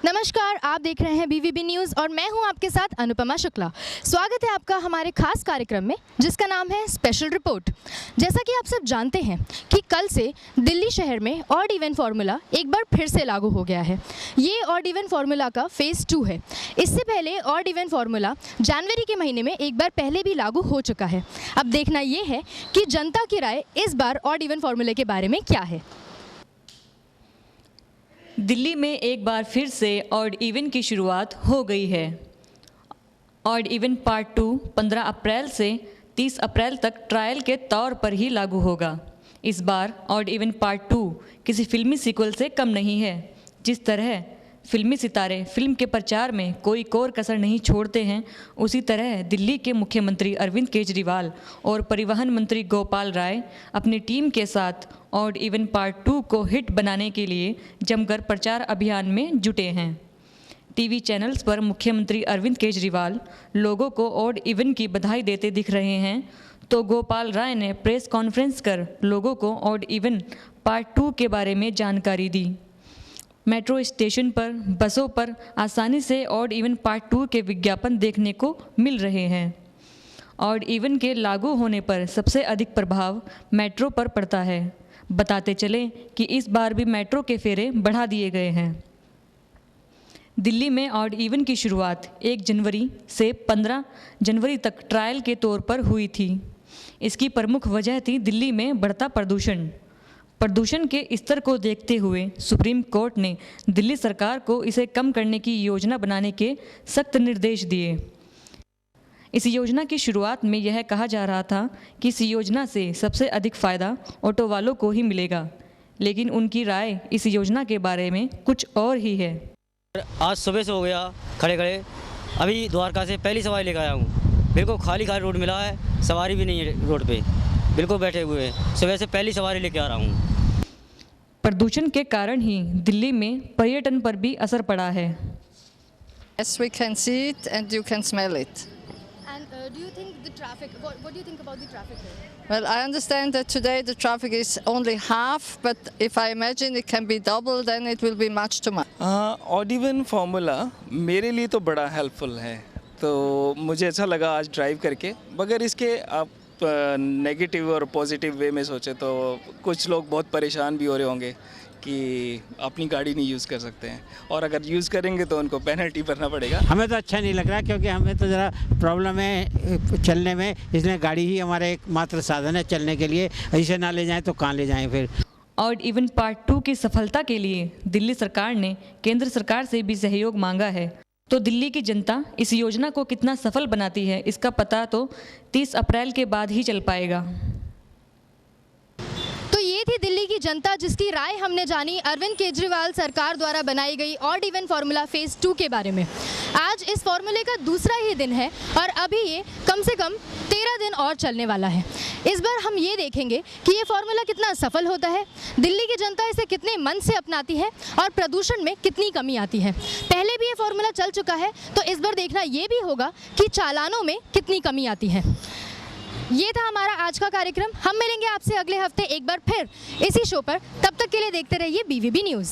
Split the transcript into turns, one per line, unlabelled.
नमस्कार, आप देख रहे हैं बीवीबी न्यूज़ और मैं हूं आपके साथ अनुपमा शुक्ला। स्वागत है आपका हमारे खास कार्यक्रम में जिसका नाम है स्पेशल रिपोर्ट। जैसा कि आप सब जानते हैं कि कल से दिल्ली शहर में ऑड इवन फार्मूला एक बार फिर से लागू हो गया है। ये ऑड इवन फार्मूला का फेज़ 2 है। इससे पहले ऑड इवन फार्मूला जनवरी के महीने में एक बार पहले भी लागू हो चुका है। अब देखना ये है कि जनता की राय इस बार ऑड इवन फार्मूले के बारे में क्या है।
दिल्ली में एक बार फिर से ऑड इवन की शुरुआत हो गई है। ऑड इवन पार्ट 2 15 अप्रैल से 30 अप्रैल तक ट्रायल के तौर पर ही लागू होगा। इस बार ऑड इवन पार्ट 2 किसी फिल्मी सीक्वल से कम नहीं है। जिस तरह फिल्मी सितारे फिल्म के प्रचार में कोई कोर कसर नहीं छोड़ते हैं, उसी तरह दिल्ली के मुख्यमंत्री अरविंद केजरीवाल और परिवहन मंत्री गोपाल राय अपनी टीम के साथ ऑड इवन पार्ट 2 को हिट बनाने के लिए जमकर प्रचार अभियान में जुटे हैं। टीवी चैनल्स पर मुख्यमंत्री अरविंद केजरीवाल लोगों को ऑड इवन की बधाई देते दिख रहे हैं, तो गोपाल राय ने प्रेस कॉन्फ्रेंस कर लोगों को ऑड इवन पार्ट 2 के बारे में जानकारी दी। मेट्रो स्टेशन पर, बसों पर आसानी से ऑड इवन पार्ट 2 के विज्ञापन देखने को मिल रहे हैं। ऑड इवन के लागू होने पर सबसे अधिक प्रभाव मेट्रो पर पड़ता है। बताते चलें कि इस बार भी मेट्रो के फेरे बढ़ा दिए गए हैं। दिल्ली में ऑड इवन की शुरुआत 1 जनवरी से 15 जनवरी तक ट्रायल के तौर पर हुई थी। इसकी प्रमुख वजह थी दिल्ली में बढ़ता प्रदूषण के स्तर को देखते हुए सुप्रीम कोर्ट ने दिल्ली सरकार को इसे कम करने की योजना बनाने के सख्त निर्देश दिए। इस योजना की शुरुआत में यह कहा जा रहा था कि इस योजना से सबसे अधिक फ़ायदा ऑटो वालों को ही मिलेगा, लेकिन उनकी राय इस योजना के बारे में कुछ और ही है।
आज सुबह से हो गया खड़े खड़े, अभी द्वारका से पहली सवारी लेकर आया हूँ। बिल्कुल खाली रोड मिला है, सवारी भी नहीं है रोड पे, बिल्कुल बैठे हुए हैं। सुबह से पहली सवारी लेके आ रहा हूँ।
प्रदूषण के कारण ही दिल्ली में पर्यटन पर भी असर पड़ा है।
Yes, we can see it and you can smell it.
And do you think the traffic, what do you think about the traffic here?
Well, I understand that today the traffic is only half, but if I imagine it can be double, then it will be much too much.
Odd even formula मेरे लिए तो बड़ा helpful है, तो मुझे अच्छा लगा आज ड्राइव करके। मगर इसके आप नेगेटिव और पॉजिटिव वे में सोचे तो कुछ लोग बहुत परेशान भी हो रहे होंगे कि अपनी गाड़ी नहीं यूज़ कर सकते हैं, और अगर यूज़ करेंगे तो उनको पेनल्टी भरना पड़ेगा।
हमें तो अच्छा नहीं लग रहा, क्योंकि हमें तो ज़रा प्रॉब्लम है चलने में, इसलिए गाड़ी ही हमारा एकमात्र साधन है चलने के लिए। इसे ना ले जाएं तो कहाँ ले जाएं फिर।
ऑड इवन पार्ट 2 की सफलता के लिए दिल्ली सरकार ने केंद्र सरकार से भी सहयोग मांगा है। तो दिल्ली की जनता इस योजना को कितना सफल बनाती है, इसका पता तो 30 अप्रैल के बाद ही चल पाएगा।
तो ये थी दिल्ली की जनता जिसकी राय हमने जानी अरविंद केजरीवाल सरकार द्वारा बनाई गई ऑड इवन फार्मूला फेज़ 2 के बारे में। आज इस फार्मूले का दूसरा ही दिन है और अभी ये कम से कम 13 दिन और चलने वाला है। इस बार हम ये देखेंगे कि ये फार्मूला कितना सफल होता है, दिल्ली की जनता इसे कितने मन से अपनाती है और प्रदूषण में कितनी कमी आती है। पहले भी ये फार्मूला चल चुका है, तो इस बार देखना ये भी होगा कि चालानों में कितनी कमी आती है। ये था हमारा आज का कार्यक्रम। हम मिलेंगे आपसे अगले हफ्ते एक बार फिर इसी शो पर। तब तक के लिए देखते रहिए बीवीबी न्यूज़।